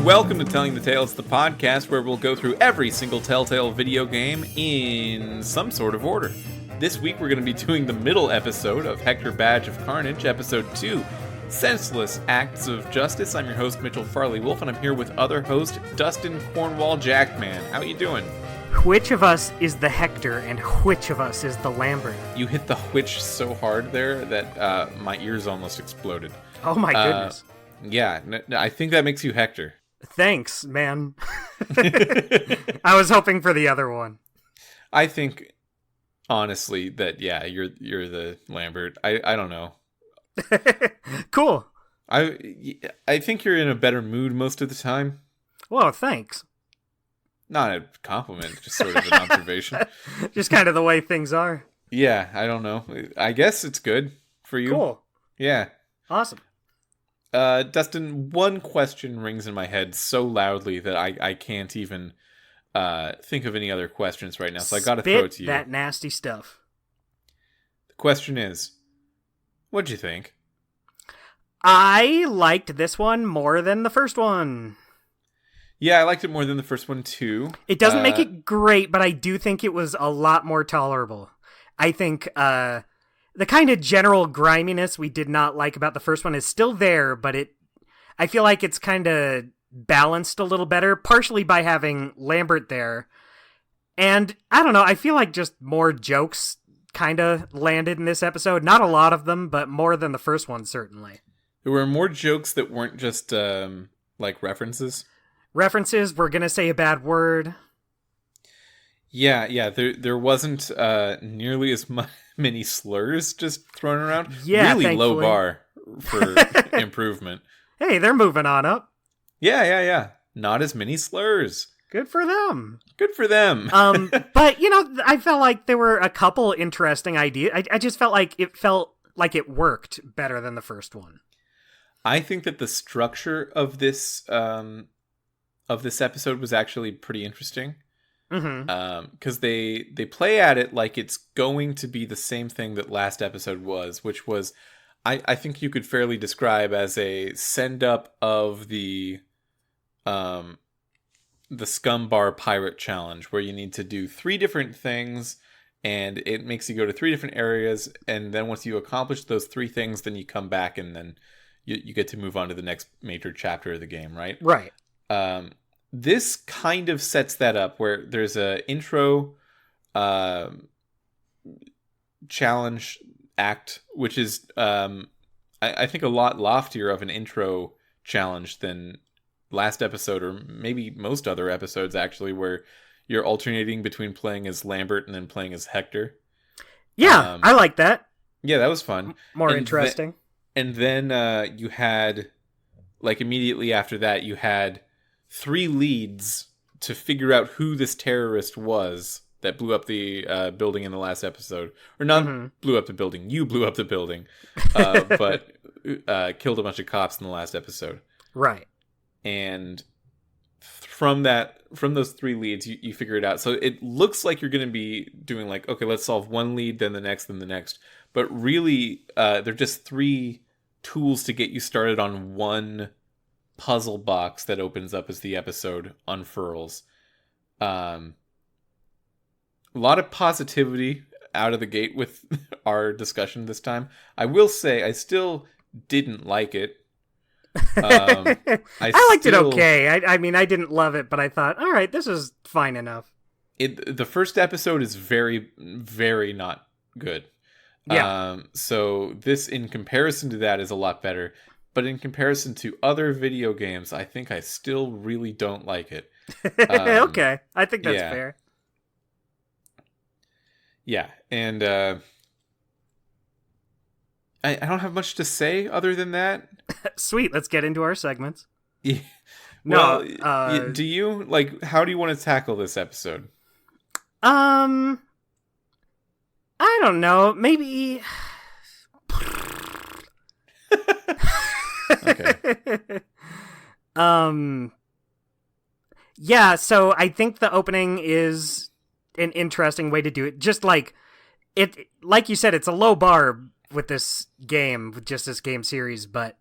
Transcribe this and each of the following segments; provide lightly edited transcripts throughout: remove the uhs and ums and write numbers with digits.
and welcome to Telling the Tales, the podcast where we'll go through every single Telltale video game in some sort of order. This week we're going to be doing the middle episode of Hector Badge of Carnage, episode 2, Senseless Acts of Justice. I'm your host, Mitchell Farley-Wolf, and I'm here with other host, Dustin Cornwall Jackman. How you doing? Which of us is the Hector and which of us is the Lambert? You hit the which so hard there that my ears almost exploded. Oh my goodness. Yeah, I think that makes you Hector. Thanks, man. I was hoping for the other one. I think, honestly, that, yeah, you're the Lambert. I don't know. Cool. I think you're in a better mood most of the time. Well, thanks. Not a compliment, just sort of an observation. Just kind of the way things are. Yeah, I don't know. I guess it's good for you. Cool. Yeah. Awesome. Dustin, one question rings in my head so loudly that I can't even think of any other questions right now, so I gotta throw it to you. That nasty stuff. The question is, what'd you think? I liked this one more than the first one. Yeah, I liked it more than the first one, too. It doesn't make it great, but I do think it was a lot more tolerable. I think the kind of general griminess we did not like about the first one is still there, but I feel like it's kind of balanced a little better, partially by having Lambert there. And I don't know, I feel like just more jokes kind of landed in this episode. Not a lot of them, but more than the first one, certainly. There were more jokes that weren't just, like, references. References, we're gonna say a bad word. Yeah, there wasn't nearly as many slurs just thrown around. Yeah, really thankfully. low bar for improvement. Hey, they're moving on up. Yeah. Not as many slurs. Good for them. Good for them. But, I felt like there were a couple interesting ideas. I just felt like it worked better than the first one. I think that the structure of this episode was actually pretty interesting. Mm-hmm. Because they play at it like it's going to be the same thing that last episode was, which was, I think you could fairly describe as a send up of the Scum Bar Pirate Challenge, where you need to do 3 different things, and it makes you go to 3 different areas, and then once you accomplish those 3 things, then you come back, and then you get to move on to the next major chapter of the game, right? Right. This kind of sets that up, where there's a intro challenge act, which is I think a lot loftier of an intro challenge than last episode, or maybe most other episodes actually, where you're alternating between playing as Lambert and then playing as Hector. Yeah, I like that. Yeah, that was fun. More interesting. And then you had, like, immediately after that, you had 3 leads to figure out who this terrorist was that blew up the building in the last episode. Or not blew up the building. You blew up the building. But killed a bunch of cops in the last episode. Right. And from those 3 leads, you figure it out. So it looks like you're going to be doing, like, okay, let's solve one lead, then the next, then the next. But really, they're just 3 tools to get you started on one puzzle box that opens up as the episode unfurls. A lot of positivity out of the gate with our discussion this time. I will say I still didn't like it. I liked it okay. I mean, I didn't love it, but I thought, all right, this is fine enough. The first episode is very, very not good. Yeah. So this, in comparison to that, is a lot better. But in comparison to other video games, I think I still really don't like it. Okay, I think that's fair. Yeah, and I don't have much to say other than that. Sweet, let's get into our segments. Yeah. No, do you, like, how do you want to tackle this episode? I don't know, maybe... Okay. Yeah, so I think the opening is an interesting way to do it. Just like you said, it's a low bar with this game, with just this game series, but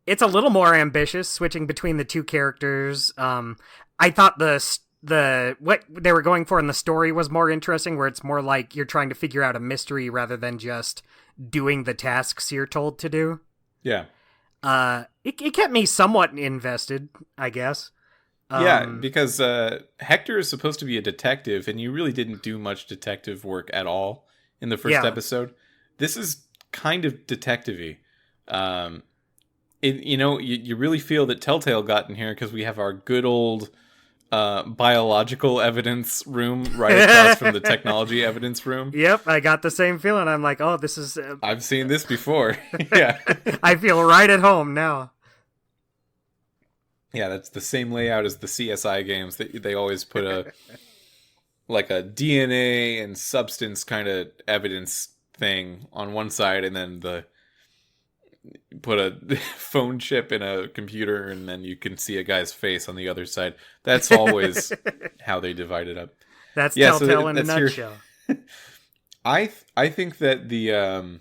it's a little more ambitious, switching between the two characters. I thought the what they were going for in the story was more interesting, where it's more like you're trying to figure out a mystery rather than just doing the tasks you're told to do. Yeah. It kept me somewhat invested, I guess. Yeah, because Hector is supposed to be a detective, and you really didn't do much detective work at all in the first episode. This is kind of detective-y. You really feel that Telltale got in here because we have our good old biological evidence room right across from the technology evidence room. Yep, I got the same feeling. I'm like, oh, this is... I've seen this before. Yeah. I feel right at home now. Yeah, that's the same layout as the CSI games. They always put a DNA and substance kind of evidence thing on one side, and then put a phone chip in a computer, and then you can see a guy's face on the other side. That's always how they divide it up. That's Telltale in a nutshell. I think that the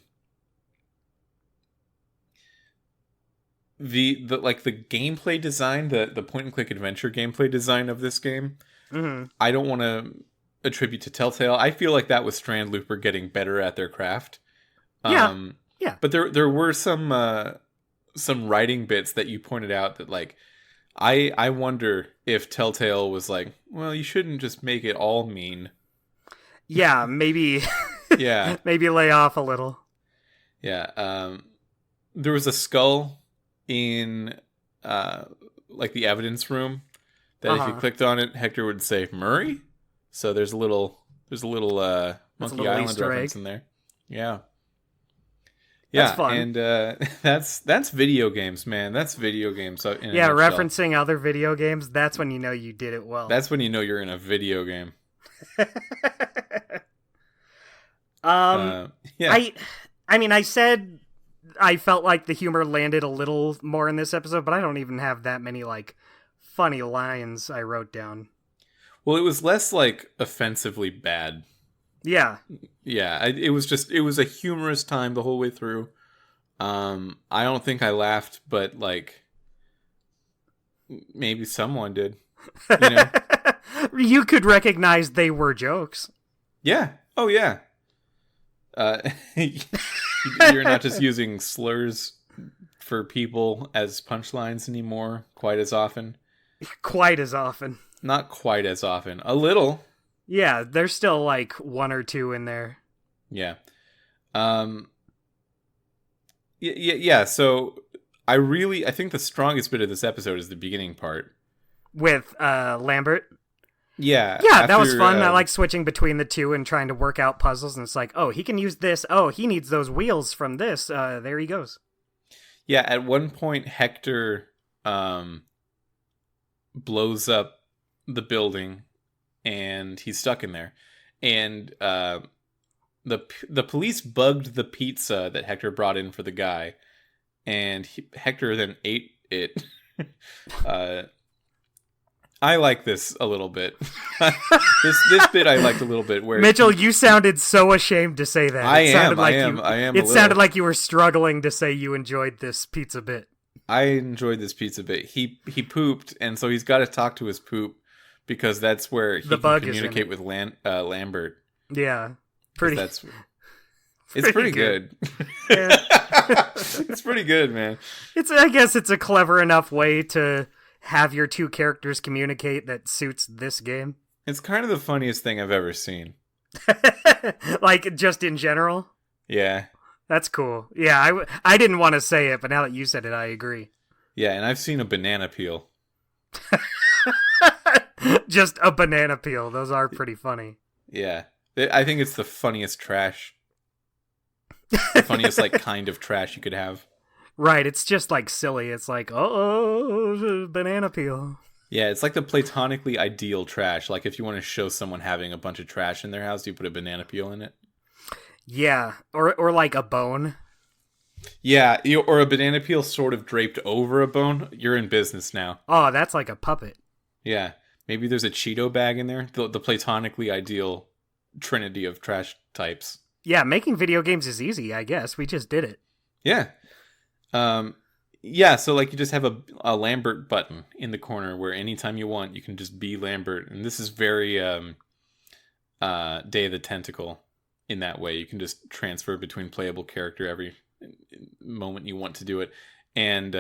gameplay design, the point and click adventure gameplay design of this game, I don't want to attribute to Telltale. I feel like that was Strand Looper getting better at their craft. Yeah. But there were some writing bits that you pointed out that, like, I wonder if Telltale was like, well, you shouldn't just make it all mean. Yeah, maybe. Yeah. Maybe lay off a little. Yeah. There was a skull in the evidence room that if you clicked on it, Hector would say Murray. So there's a little Monkey Island reference in there. Yeah. Yeah, that's fun. And that's video games, man. That's video games. Yeah, referencing other video games, that's when you know you did it well. That's when you know you're in a video game. Yeah. I mean, I said I felt like the humor landed a little more in this episode, but I don't even have that many, like, funny lines I wrote down. Well, it was less, like, offensively bad. Yeah. Yeah, it was a humorous time the whole way through. I don't think I laughed, but, like, maybe someone did. You know? You could recognize they were jokes. Yeah. Oh, yeah. You're not just using slurs for people as punchlines anymore quite as often. Quite as often. Not quite as often. A little. Yeah, there's still like one or two in there. Yeah. Yeah. So I think the strongest bit of this episode is the beginning part with Lambert. Yeah. Yeah, that was fun. I like switching between the two and trying to work out puzzles. And it's like, oh, he can use this. Oh, he needs those wheels from this. There he goes. Yeah, at one point, Hector blows up the building, and he's stuck in there. And the police bugged the pizza that Hector brought in for the guy, and Hector then ate it. I like this a little bit. this bit I liked a little bit. Where Mitchell, you sounded so ashamed to say that. I am. It sounded like you were struggling to say you enjoyed this pizza bit. I enjoyed this pizza bit. He pooped, and so he's got to talk to his poop because that's where he can communicate with Lambert. Yeah, It's pretty good. Yeah. It's pretty good, man. I guess it's a clever enough way to have your two characters communicate that suits this game. It's kind of the funniest thing I've ever seen. Like, just in general? Yeah. That's cool. Yeah, I didn't want to say it, but now that you said it, I agree. Yeah, and I've seen a banana peel. Just a banana peel. Those are pretty funny. Yeah. I think it's the funniest trash. The funniest, like, kind of trash you could have. Right, it's just, like, silly. It's like, oh, banana peel. Yeah, it's like the platonically ideal trash. Like, if you want to show someone having a bunch of trash in their house, you put a banana peel in it. Yeah, or like a bone. Yeah, or a banana peel sort of draped over a bone. You're in business now. Oh, that's like a puppet. Yeah, maybe there's a Cheeto bag in there. The platonically ideal trinity of trash types. Yeah, making video games is easy, I guess. We just did it. Yeah. Yeah, so like you just have a Lambert button in the corner where anytime you want, you can just be Lambert. And this is very Day of the Tentacle in that way. You can just transfer between playable character every moment you want to do it. And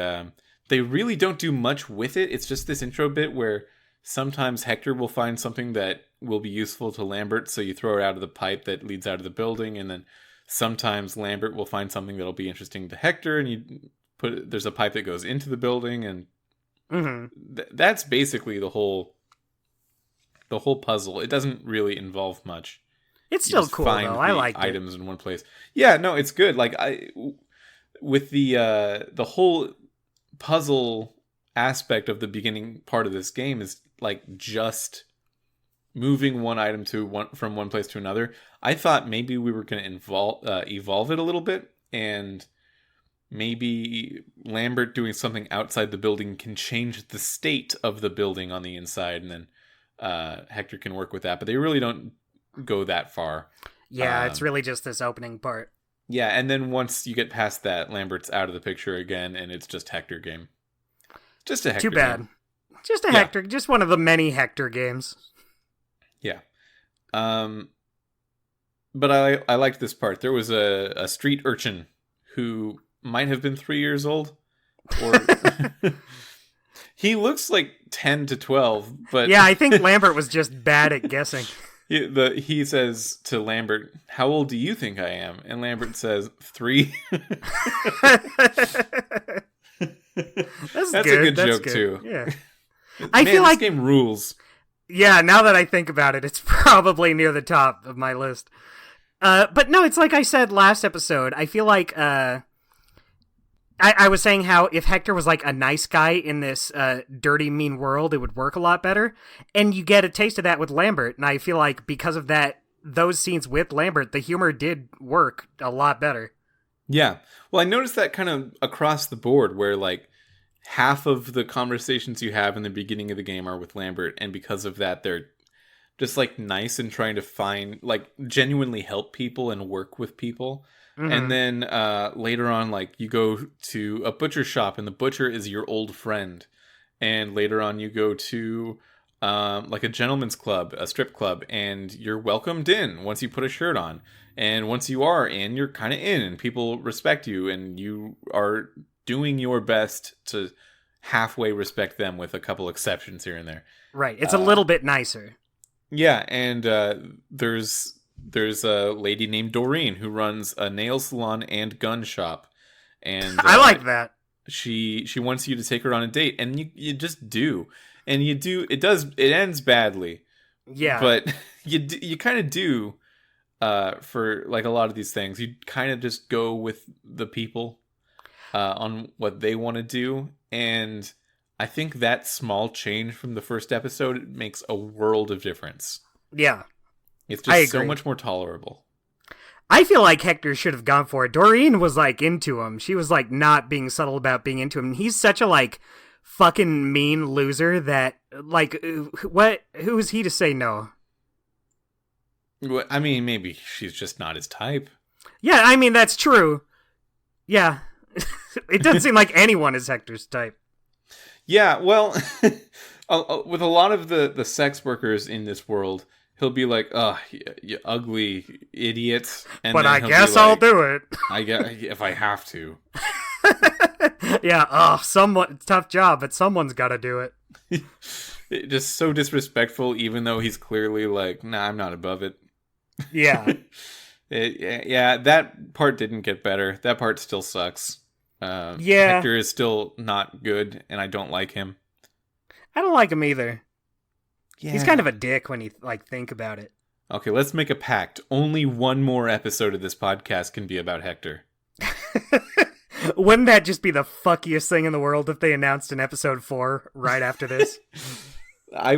they really don't do much with it. It's just this intro bit where sometimes Hector will find something that will be useful to Lambert, so you throw it out of the pipe that leads out of the building, and then sometimes Lambert will find something that'll be interesting to Hector, and there's a pipe that goes into the building, and that's basically the whole puzzle. It doesn't really involve much. It's still cool though. I like items in one place. Yeah, no, it's good. Like with the whole puzzle aspect of the beginning part of this game is like just moving one item from one place to another. I thought maybe we were going to evolve it a little bit, and maybe Lambert doing something outside the building can change the state of the building on the inside, and then Hector can work with that. But they really don't go that far. Yeah, it's really just this opening part. Yeah, and then once you get past that, Lambert's out of the picture again, and it's just Hector game. Just a Hector Too bad. game. Just a Hector. Just one of the many Hector games. Yeah. But I liked this part. There was a street urchin who might have been 3 years old. Or he looks like 10 to 12, but... Yeah, I think Lambert was just bad at guessing. He says to Lambert, "How old do you think I am?" And Lambert says, 3. That's a good joke, too. Yeah. I feel like this game rules. Yeah, now that I think about it, it's probably near the top of my list. But no, it's like I said last episode. I feel like I was saying how if Hector was like a nice guy in this dirty, mean world, it would work a lot better. And you get a taste of that with Lambert. And I feel like because of that, those scenes with Lambert, the humor did work a lot better. Yeah. Well, I noticed that kind of across the board where like half of the conversations you have in the beginning of the game are with Lambert. And because of that, they're just like nice and trying to find like genuinely help people and work with people. And then later on, like, you go to a butcher shop, and the butcher is your old friend. And later on, you go to, like, a gentleman's club, a strip club, and you're welcomed in once you put a shirt on. And once you are in, you're kind of in, and people respect you, and you are doing your best to halfway respect them with a couple exceptions here and there. Right. It's a little bit nicer. Yeah, and there's a lady named Doreen who runs a nail salon and gun shop, and I like that. She wants you to take her on a date, and you just do, and you do. It ends badly, yeah. But you kind of do for like a lot of these things. You kind of just go with the people on what they want to do, and I think that small change from the first episode makes a world of difference. Yeah. It's just so much more tolerable. I feel like Hector should have gone for it. Doreen was like into him. She was like not being subtle about being into him. He's such a like fucking mean loser that like who is he to say no? Well, I mean, maybe she's just not his type. Yeah, I mean that's true. Yeah. It doesn't seem like anyone is Hector's type. Yeah, well, with a lot of the sex workers in this world, he'll be like, "Oh, you ugly idiot!" And but I guess I'll do it. I guess if I have to. Yeah. Tough job, but someone's got to do it. Just so disrespectful, even though he's clearly like, "Nah, I'm not above it." Yeah. Yeah. That part didn't get better. That part still sucks. Yeah. Hector is still not good, and I don't like him. I don't like him either. Yeah. He's kind of a dick when you like think about it. Okay, let's make a pact. Only one more episode of this podcast can be about Hector. Wouldn't that just be the fuckiest thing in the world if they announced an episode 4 right after this? I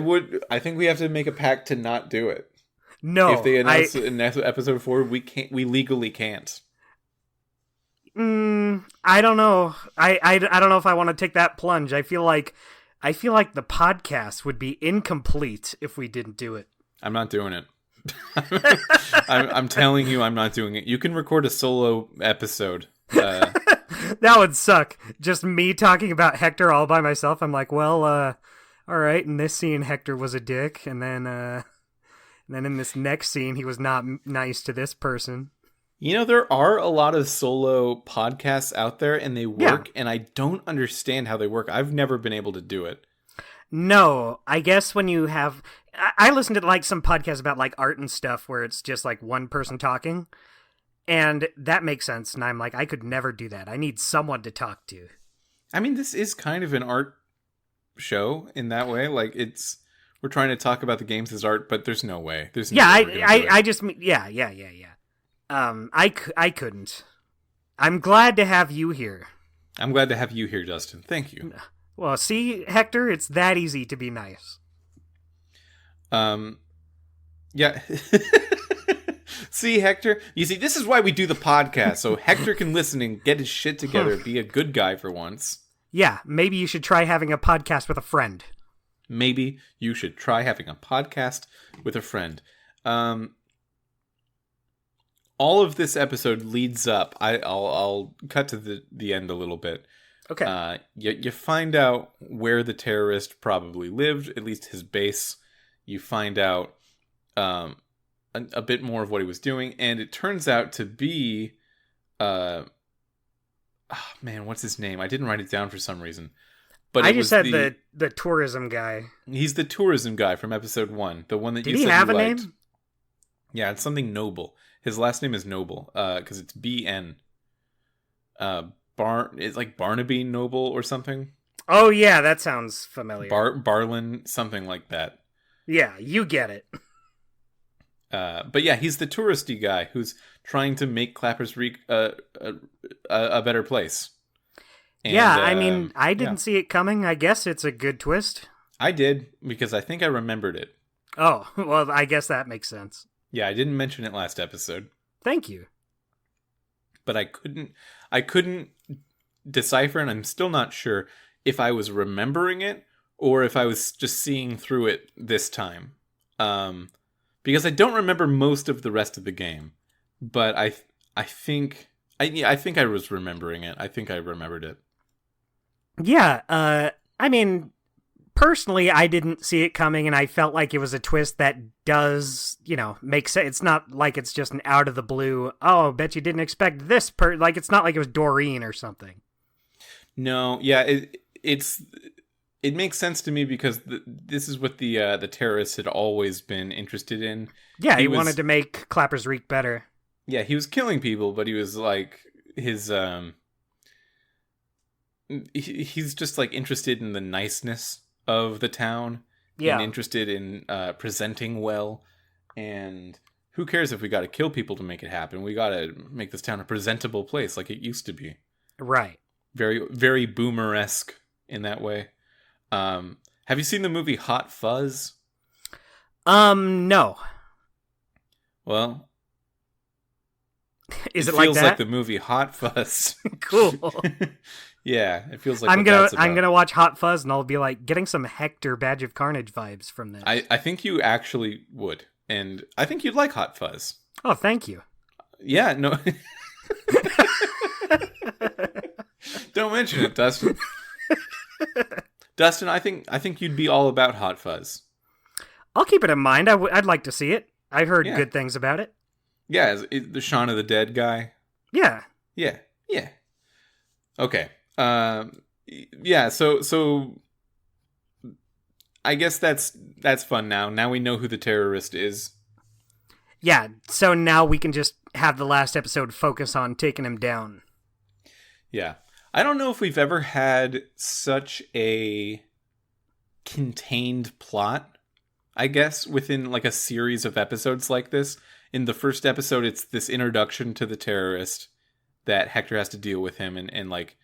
think we have to make a pact to not do it. No. If they announce an episode 4, we legally can't. I don't know. I don't know if I want to take that plunge. I feel like the podcast would be incomplete if we didn't do it. I'm not doing it. I'm telling you, I'm not doing it. You can record a solo episode. That would suck. Just me talking about Hector all by myself. I'm like, well, all right. In this scene, Hector was a dick, and then in this next scene, he was not nice to this person. You know, there are a lot of solo podcasts out there, and they work, and I don't understand how they work. I've never been able to do it. No, I guess when you have... I listened to like some podcasts about like art and stuff where it's just like one person talking, and that makes sense, and I'm like, I could never do that. I need someone to talk to. I mean, this is kind of an art show in that way. Like, we're trying to talk about the games as art, but there's no way. There's no way we're gonna do it. I just... Yeah. I couldn't. I'm glad to have you here. I'm glad to have you here, Justin. Thank you. Well, see, Hector, it's that easy to be nice. Yeah. See, Hector? You see, this is why we do the podcast, so Hector can listen and get his shit together, be a good guy for once. Yeah, maybe you should try having a podcast with a friend. Maybe you should try having a podcast with a friend. All of this episode leads up. I'll cut to the end a little bit. Okay. You find out where the terrorist probably lived, at least his base. You find out a bit more of what he was doing, and it turns out to be... what's his name? I didn't write it down for some reason. But I just said the tourism guy. He's the tourism guy from episid 1. The one that Did you he said have you a liked. name? Yeah, it's something Noble. His last name is Noble, because it's B-N. It's like Barnaby Noble or something. Oh, yeah, that sounds familiar. Barlin, something like that. Yeah, you get it. But yeah, he's the touristy guy who's trying to make Clappers Reek a better place. And, yeah, I mean, I didn't see it coming. I guess it's a good twist. I did, because I think I remembered it. Oh, well, I guess that makes sense. Yeah, I didn't mention it last episode. Thank you. But I couldn't decipher, and I'm still not sure if I was remembering it or if I was just seeing through it this time. Because I don't remember most of the rest of the game, but I think I was remembering it. I think I remembered it. Yeah, I mean, personally, I didn't see it coming, and I felt like it was a twist that does, make sense. It's not like it's just an out of the blue, oh, bet you didn't expect this like, it's not like it was Doreen or something. No, yeah, it makes sense to me because this is what the terrorists had always been interested in. Yeah, he wanted to make Clappers Reek better. Yeah, he was killing people, but he was like he's just like interested in the niceness of the town. Yeah, and interested in presenting well. And who cares if we got to kill people to make it happen? We got to make this town a presentable place like it used to be. Right. Very, very boomer-esque in that way. Have you seen the movie Hot Fuzz? No. Well, Is it feels like that? like the movie Hot Fuzz. Cool. Yeah, it feels like I'm gonna watch Hot Fuzz and I'll be like getting some Hector Badge of Carnage vibes from this. I think you actually would, and I think you'd like Hot Fuzz. Oh, thank you. Yeah, no. Don't mention it, Dustin. Dustin, I think you'd be all about Hot Fuzz. I'll keep it in mind. I'd like to see it. I've heard good things about it. Yeah, the Shaun of the Dead guy. Yeah. Yeah. Okay. Yeah. So I guess that's fun now. Now we know who the terrorist is. Yeah. So now we can just have the last episode focus on taking him down. Yeah. I don't know if we've ever had such a contained plot, I guess, within like a series of episodes like this. In the first episode, it's this introduction to the terrorist that Hector has to deal with him and like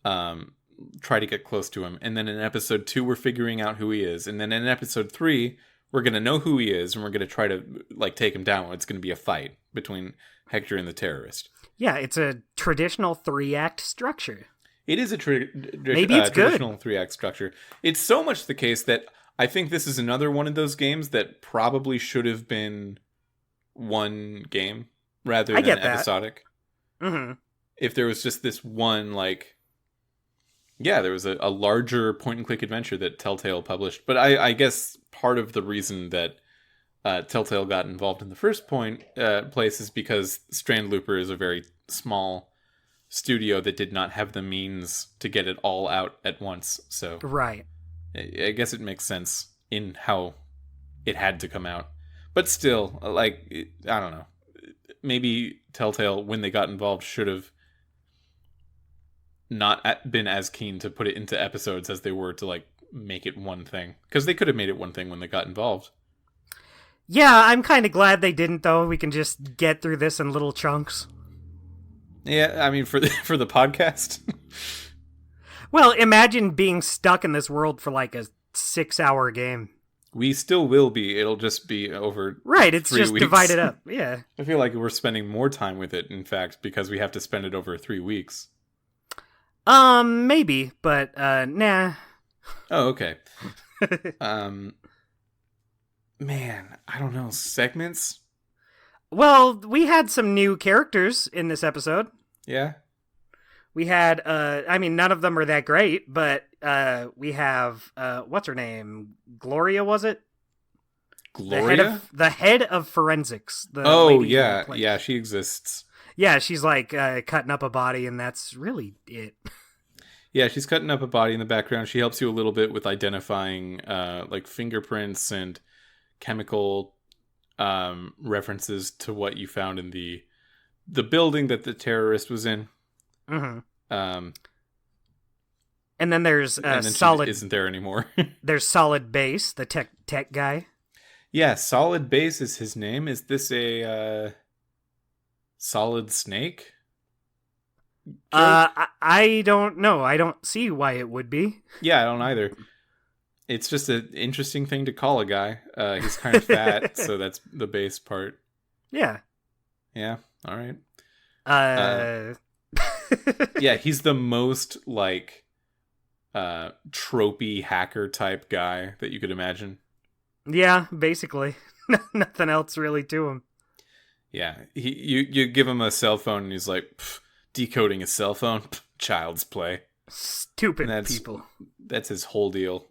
try to get close to him. And then in episode 2, we're figuring out who he is. And then in episode 3, we're going to know who he is and we're going to try to like take him down. It's going to be a fight between Hector and the terrorist. Yeah, it's a traditional 3-act structure. It is a Maybe it's traditional good. 3-act structure. It's so much the case that I think this is another one of those games that probably should have been one game rather than episodic. Mm-hmm. if there was just this one, like, yeah, there was a larger point and click adventure that Telltale published. But I guess part of the reason that Telltale got involved in the first place is because Strand Looper is a very small studio that did not have the means to get it all out at once. So Right. I guess it makes sense in how it had to come out. But still, like, I don't know. Maybe Telltale, when they got involved, should have not been as keen to put it into episodes as they were to, like, make it one thing. Because they could have made it one thing when they got involved. Yeah, I'm kind of glad they didn't, though. We can just get through this in little chunks. Yeah, I mean, for the podcast. Well, imagine being stuck in this world for like a 6-hour game. We still will be. It'll just be over. Right, it's 3 just weeks. divided up. Yeah. I feel like we're spending more time with it, in fact, because we have to spend it over 3 weeks. Maybe, but nah. Oh, okay. Man, I don't know. Segments? Well, we had some new characters in this episode. Yeah. We had, I mean, none of them are that great, but we have, what's her name? Gloria, was it? Gloria? The head of forensics. The oh, lady yeah. who, like, Yeah, she exists. Yeah, she's like cutting up a body, and that's really it. Yeah, she's cutting up a body in the background. She helps you a little bit with identifying like fingerprints and chemical references to what you found in the building that the terrorist was in. Mm-hmm. And then there's then Solid. she isn't there anymore. There's Solid Base, the tech guy. Yeah, Solid Base is his name. Is this a Solid Snake? I don't know. I don't see why it would be. Yeah, I don't either. It's just an interesting thing to call a guy. He's kind of fat, so that's the base part. Yeah. Yeah. All right. Uh, Yeah, he's the most like tropey hacker type guy that you could imagine. Yeah, basically. Nothing else really to him. Yeah, you give him a cell phone and he's like, decoding a cell phone, child's play. Stupid people. That's his whole deal.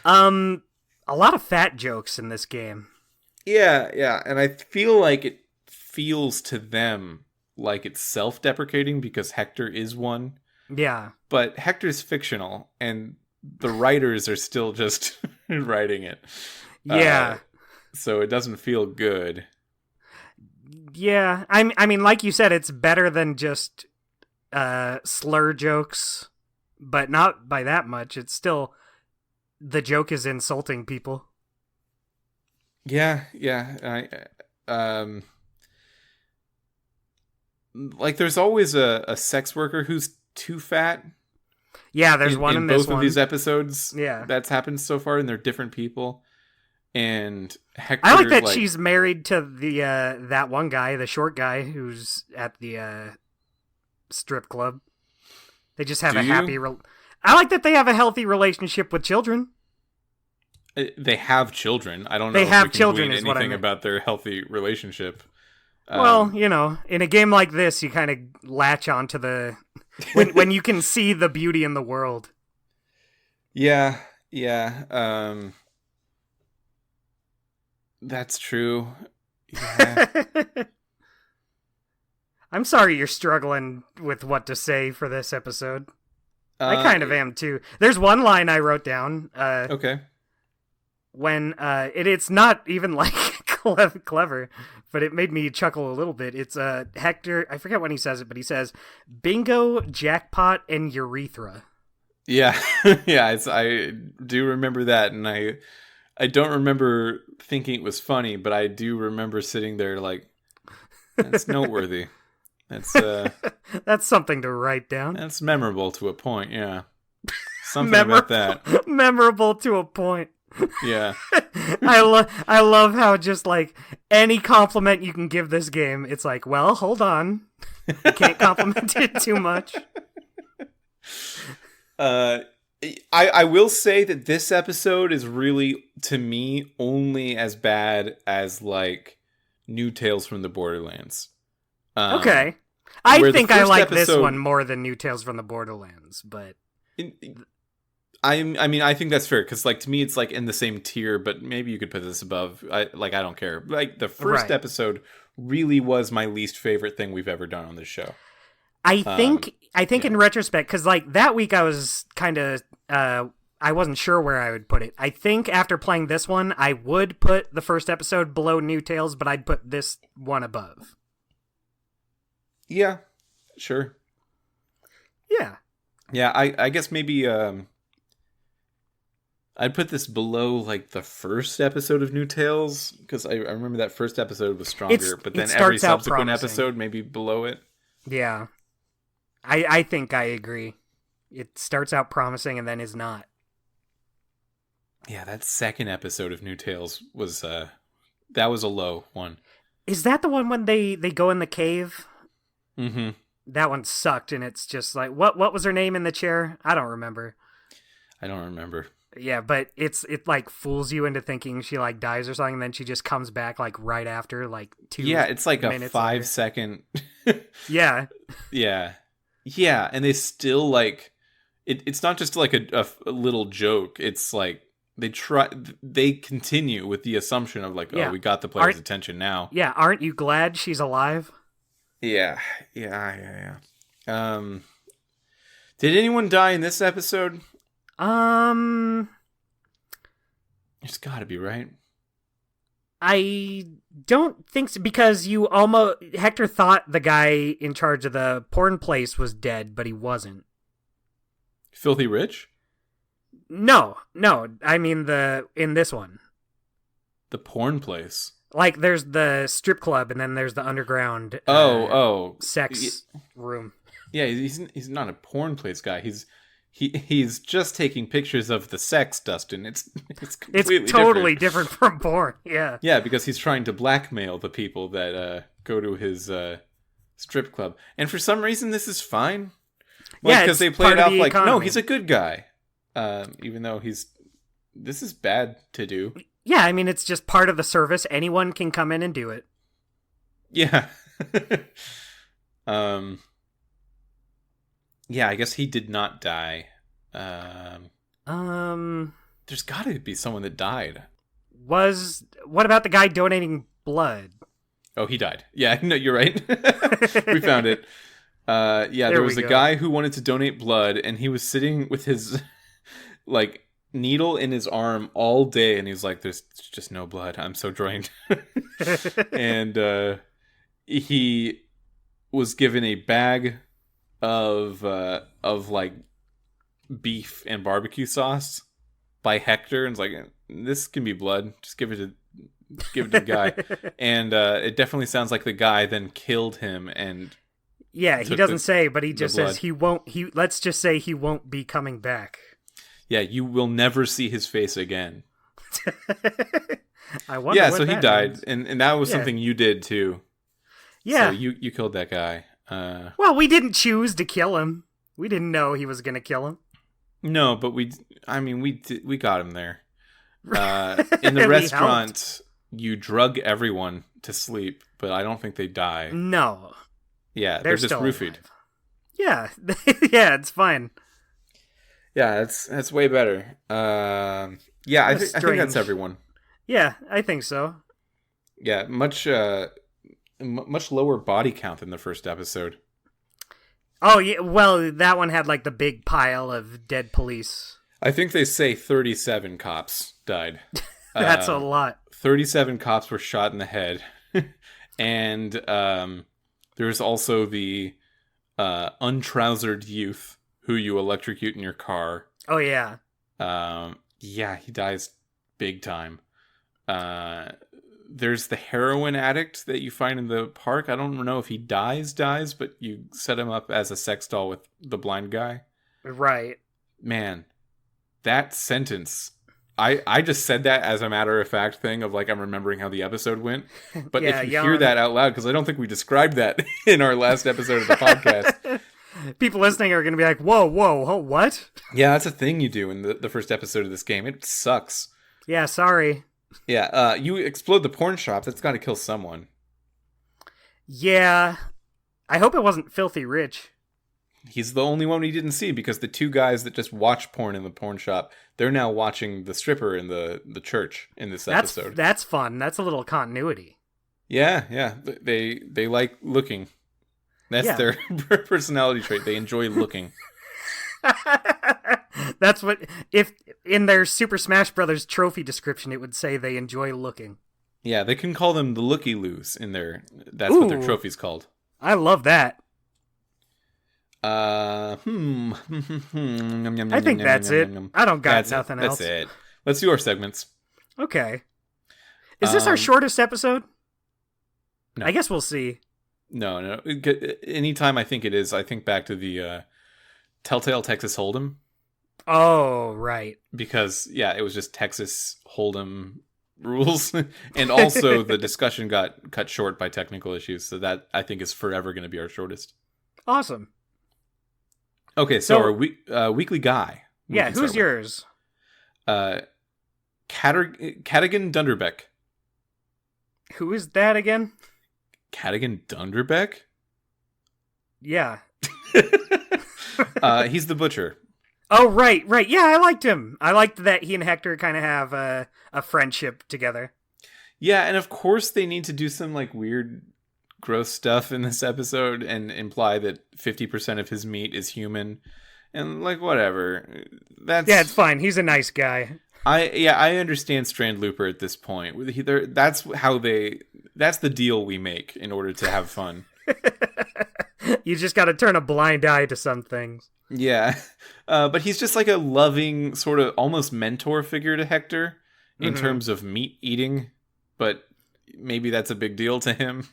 A lot of fat jokes in this game. Yeah, and I feel like it feels to them like it's self-deprecating because Hector is one. Yeah. But Hector's fictional, and the writers are still just writing it. Yeah. So it doesn't feel good. Yeah. I mean, like you said, it's better than just slur jokes, but not by that much. It's still, the joke is insulting people. Yeah. Like there's always a sex worker who's too fat. Yeah, there's one in this both of these episodes. Yeah, that's happened so far, and they're different people. And Hector, I like that she's married to the that one guy, the short guy who's at the strip club. They just have happy. I like that they have a healthy relationship with children. They have children. I don't know. They have if we can children. glean Is what I anything meant. about their healthy relationship. Well, you know, in a game like this, you kind of latch onto the when you can see the beauty in the world. Yeah. That's true. Yeah. I'm sorry you're struggling with what to say for this episode. I kind of am too. There's one line I wrote down. Okay. When it's not even like clever, but it made me chuckle a little bit. It's Hector. I forget when he says it, but he says, "Bingo, jackpot, and urethra." Yeah, yeah. I do remember that, and I don't remember thinking it was funny, but I do remember sitting there like, that's noteworthy. That's that's something to write down. That's memorable to a point. Yeah, something about that. Memorable to a point. Yeah. I love how just like any compliment you can give this game, it's like, well, hold on, you can't compliment it too much. I will say that this episode is really, to me, only as bad as like New Tales from the Borderlands. Okay. I where the think I first like this episode, one more than New Tales from the Borderlands, but I mean, I think that's fair because, like, to me, it's like in the same tier, but maybe you could put this above. I don't care. Like, the first right. episode really was my least favorite thing we've ever done on this show. I think Yeah. in retrospect, because like that week I was kind of I wasn't sure where I would put it. I think after playing this one, I would put the first episode below New Tales, but I'd put this one above. Yeah, sure. Yeah. Yeah, I guess maybe I'd put this below like the first episode of New Tales because I remember that first episode was stronger, but then every subsequent episode maybe below it. Yeah. I think I agree. It starts out promising and then is not. Yeah, that second episode of New Tales was that was a low one. Is that the one when they go in the cave? Mm-hmm. That one sucked, and it's just like what was her name in the chair? I don't remember. I don't remember. Yeah, but it like fools you into thinking she like dies or something, and then she just comes back like right after, like 2 Yeah, it's like a 5-second. Yeah. Yeah, and they still like it's not just like a little joke. It's like they continue with the assumption of like, oh, we got the player's attention now. Yeah, aren't you glad she's alive? Yeah. Did anyone die in this episode? There's got to be, right? I don't think so, because Hector thought the guy in charge of the porn place was dead, but he wasn't. Filthy Rich? No, I mean in this one. The porn place. Like there's the strip club and then there's the underground sex room. Yeah, he's not a porn place guy. He's just taking pictures of the sex, Dustin. It's completely totally different from porn. Yeah. Yeah, because he's trying to blackmail the people that go to his strip club. And for some reason this is fine. Like, because they play it off like, no, he's a good guy. Even though this is bad to do. Yeah, I mean, it's just part of the service. Anyone can come in and do it. Yeah. Yeah, I guess he did not die. There's got to be someone that died. What about the guy donating blood? Oh, he died. Yeah, no, you're right. We found it. There was a guy who wanted to donate blood, and he was sitting with his like needle in his arm all day, and he was like, "There's just no blood. I'm so drained." And he was given a bag of like beef and barbecue sauce by Hector, and was like, "This can be blood. Just give it to the guy." And it definitely sounds like the guy then killed him and. Yeah, he doesn't say, but he just says let's just say he won't be coming back. Yeah, you will never see his face again. I wonder. Yeah, so he died, and that was something you did too. Yeah, so you killed that guy. Well, we didn't choose to kill him. We didn't know he was going to kill him. No, but we got him there. In the restaurant, you drug everyone to sleep, but I don't think they die. No. Yeah, they're just roofied. Yeah, yeah, it's fine. Yeah, that's way better. Yeah, I think that's everyone. Yeah, I think so. Yeah, much lower body count than the first episode. Oh yeah, well, that one had like the big pile of dead police. I think they say 37 cops died. That's a lot. 37 cops were shot in the head, and there's also the untrousered youth who you electrocute in your car. Oh, yeah. Yeah, he dies big time. There's the heroin addict that you find in the park. I don't know if he dies, but you set him up as a sex doll with the blind guy. Right. Man, that sentence... I just said that as a matter-of-fact thing of, like, I'm remembering how the episode went. But if you hear that out loud, because I don't think we described that in our last episode of the podcast. People listening are going to be like, whoa, what? Yeah, that's a thing you do in the first episode of this game. It sucks. Yeah, sorry. Yeah, you explode the porn shop. That's got to kill someone. Yeah. I hope it wasn't Filthy Rich. He's the only one we didn't see because the two guys that just watch porn in the porn shop, they're now watching the stripper in the church in this episode. That's fun. That's a little continuity. Yeah. They like looking. That's their personality trait. They enjoy looking. That's what, if in their Super Smash Brothers trophy description, it would say they enjoy looking. Yeah, they can call them the looky-loos in their. That's what their trophy's called. I love that. I think that's it. I don't got nothing else. That's it. Let's do our segments. Okay. Is this our shortest episode? No. I guess we'll see. No. Anytime I think it is, I think back to the Telltale Texas Hold'em. Oh, right. Because, it was just Texas Hold'em rules. And also the discussion got cut short by technical issues. So that, I think, is forever going to be our shortest. Awesome. Okay, so our weekly guy. Yeah, who's yours? Cadogan Dunderbeck. Who is that again? Cadogan Dunderbeck? Yeah. He's the butcher. Oh, right. Yeah, I liked him. I liked that he and Hector kind of have a friendship together. Yeah, and of course they need to do some like weird, gross stuff in this episode and imply that 50% of his meat is human. And like, whatever. Yeah, it's fine. He's a nice guy. I understand Strand Looper at this point. That's the deal we make in order to have fun. You just got to turn a blind eye to some things. Yeah. But he's just like a loving, sort of almost mentor figure to Hector in terms of meat eating. But maybe that's a big deal to him.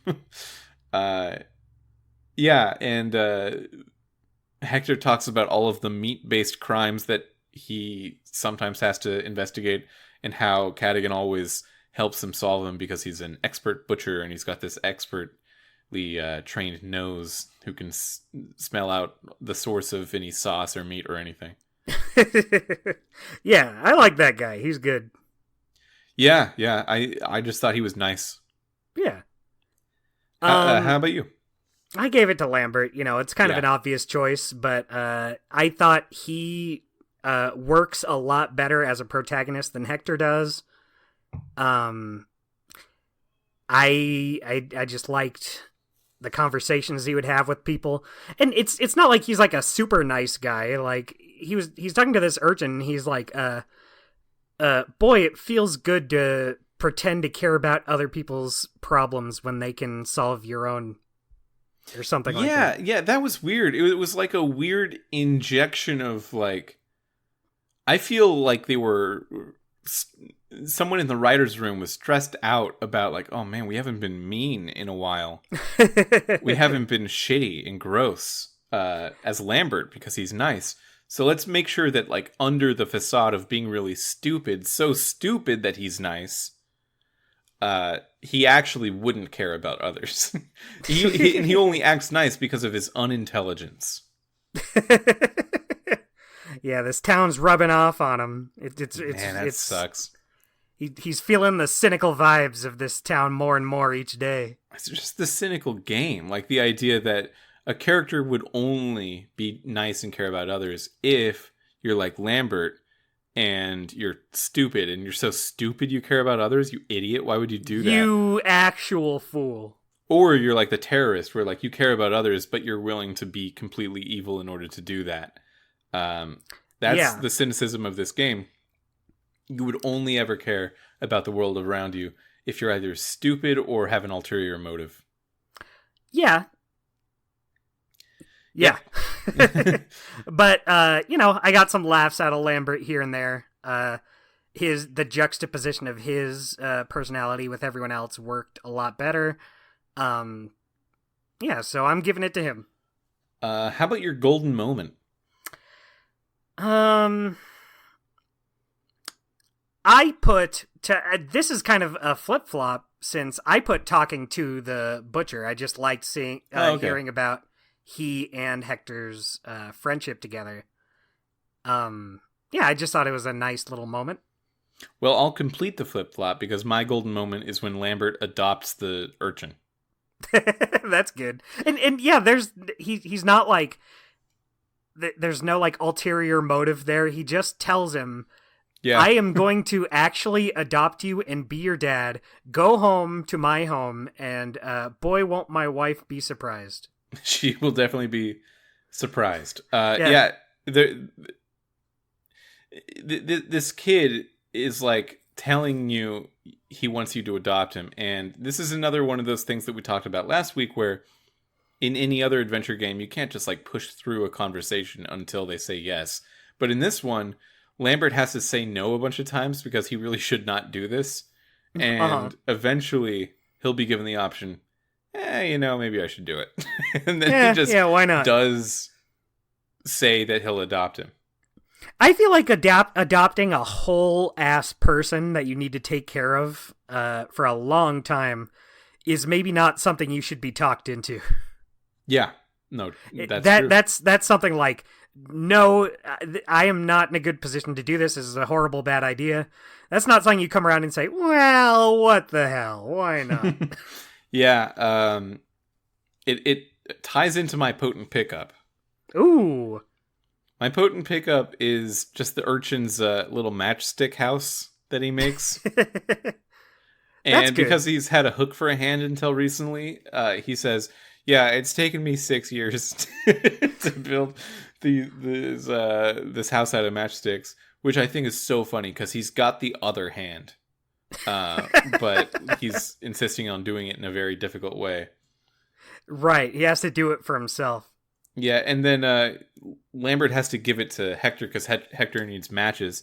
And Hector talks about all of the meat-based crimes that he sometimes has to investigate and how Cadogan always helps him solve them because he's an expert butcher and he's got this expertly trained nose who can smell out the source of any sauce or meat or anything. Yeah, I like that guy. He's good. Yeah. I just thought he was nice. Yeah. How about you? I gave it to Lambert. You know, it's kind of an obvious choice, but I thought he works a lot better as a protagonist than Hector does. I just liked the conversations he would have with people, and it's not like he's like a super nice guy. Like he's talking to this urchin, and he's like, boy, it feels good to pretend to care about other people's problems when they can solve your own, or something like that. Yeah, that was weird. It was like a weird injection of like, I feel like they were, someone in the writer's room was stressed out about like, oh man, we haven't been mean in a while. We haven't been shitty and gross as Lambert because he's nice. So let's make sure that like under the facade of being really stupid, so stupid that he's nice, he actually wouldn't care about others. he only acts nice because of his unintelligence. Yeah, this town's rubbing off on him. That sucks. He's feeling the cynical vibes of this town more and more each day. It's just the cynical game, like the idea that a character would only be nice and care about others if you're like Lambert and you're stupid, and you're so stupid you care about others, you idiot. Why would you do that? You actual fool. Or you're like the terrorist, where like you care about others, but you're willing to be completely evil in order to do that. That's the cynicism of this game. You would only ever care about the world around you if you're either stupid or have an ulterior motive. Yeah. But, I got some laughs out of Lambert here and there. The juxtaposition of his personality with everyone else worked a lot better. So I'm giving it to him. How about your golden moment? I put this is kind of a flip-flop since I put talking to the butcher. I just liked hearing about he and Hector's friendship together. I just thought it was a nice little moment. Well, I'll complete the flip-flop because my golden moment is when Lambert adopts the urchin. That's good. And yeah, he's not like there's no like ulterior motive there. He just tells him, Yeah. I am going to actually adopt you and be your dad. Go home to my home, and boy, won't my wife be surprised. She will definitely be surprised. Yeah. This kid is like telling you he wants you to adopt him, and this is another one of those things that we talked about last week where in any other adventure game you can't just like push through a conversation until they say yes. But in this one, Lambert has to say no a bunch of times because he really should not do this, and eventually he'll be given the option, maybe I should do it. And then he just why not? does say that he'll adopt him. I feel like adopting a whole ass person that you need to take care of for a long time is maybe not something you should be talked into. Yeah, no, that's true. That's something like, no, I am not in a good position to do this. This is a horrible, bad idea. That's not something you come around and say, well, what the hell? Why not? Yeah, it ties into my potent pickup. Ooh. My potent pickup is just the urchin's little matchstick house that he makes. And because he's had a hook for a hand until recently, he says, yeah, it's taken me 6 years to build this house out of matchsticks, which I think is so funny because he's got the other hand. But he's insisting on doing it in a very difficult way. Right, he has to do it for himself. Yeah, and then Lambert has to give it to Hector because Hector needs matches.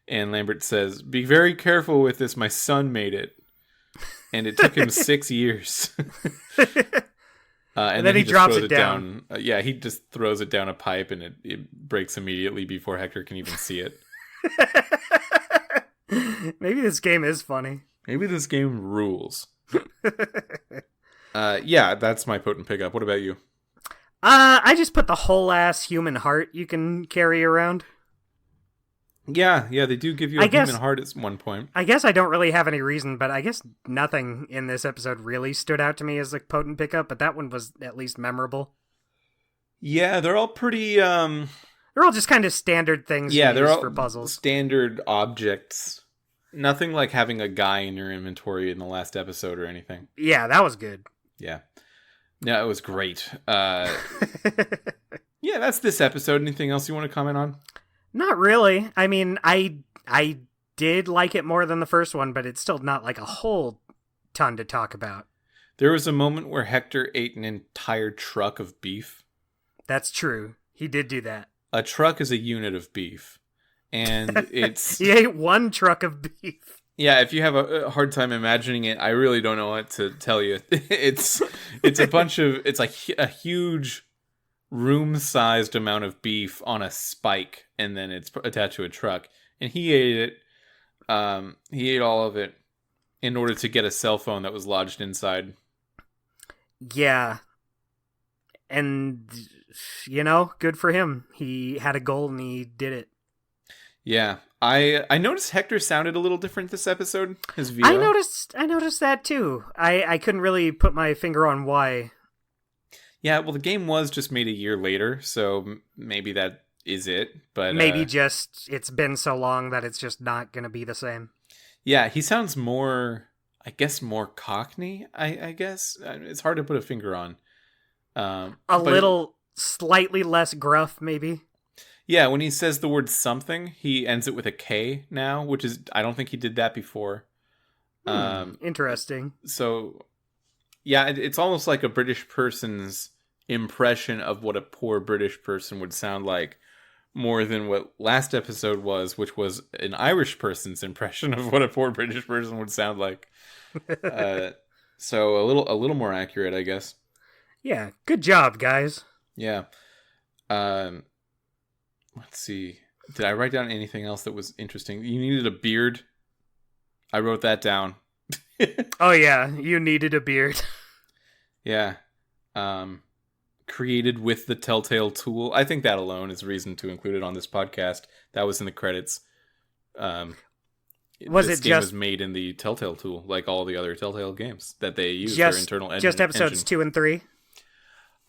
And Lambert says, be very careful with this, my son made it. And it took him 6 years. And then he drops it down. He just throws it down a pipe and it breaks immediately before Hector can even see it. Maybe this game is funny. Maybe this game rules. That's my potent pickup. What about you? I just put the whole ass human heart you can carry around. Yeah, they do give you a human heart at one point. I guess I don't really have any reason, but I guess nothing in this episode really stood out to me as a potent pickup, but that one was at least memorable. Yeah, they're all pretty... They're all just kind of standard things they're all for puzzles. Standard objects. Nothing like having a guy in your inventory in the last episode or anything. Yeah, that was good. Yeah. Yeah, it was great. Yeah, that's this episode. Anything else you want to comment on? Not really. I mean, I did like it more than the first one, but it's still not like a whole ton to talk about. There was a moment where Hector ate an entire truck of beef. That's true. He did do that. A truck is a unit of beef. And it's... He ate one truck of beef. Yeah, if you have a hard time imagining it, I really don't know what to tell you. It's a bunch of... It's like a huge room-sized amount of beef on a spike, and then it's attached to a truck. And he ate it. He ate all of it in order to get a cell phone that was lodged inside. Yeah. And, good for him. He had a goal and he did it. Yeah. I noticed Hector sounded a little different this episode. His VO. I noticed that too. I couldn't really put my finger on why. Yeah, well, the game was just made a year later, so maybe that is it. But maybe just it's been so long that it's just not going to be the same. Yeah, he sounds more, I guess, more Cockney, I guess. It's hard to put a finger on. Slightly less gruff, maybe. Yeah, when he says the word something, he ends it with a K now, which is, I don't think he did that before. Interesting. So, yeah, it's almost like a British person's impression of what a poor British person would sound like, more than what last episode was, which was an Irish person's impression of what a poor British person would sound like. So a little more accurate, I guess. Yeah, good job, guys. Yeah. Let's see. Did I write down anything else that was interesting? You needed a beard. I wrote that down. Oh yeah, you needed a beard. Yeah. Created with the Telltale tool. I think that alone is reason to include it on this podcast. That was in the credits. Was this it game just was made in the Telltale tool, like all the other Telltale games that they use their just internal just episodes engine. 2 and 3?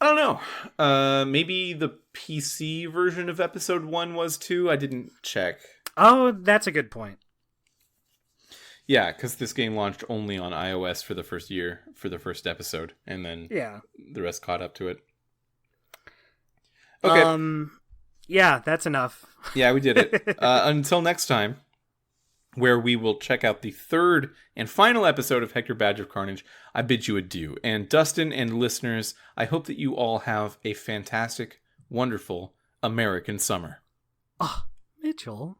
I don't know. Maybe the PC version of episode 1 was 2. I didn't check. Oh, that's a good point. Yeah, because this game launched only on iOS for the first year, for the first episode, and then the rest caught up to it. Okay. Yeah, that's enough. Yeah, we did it. Until next time, where we will check out the third and final episode of Hector Badge of Carnage, I bid you adieu. And Dustin and listeners, I hope that you all have a fantastic, wonderful American summer. Oh, Mitchell.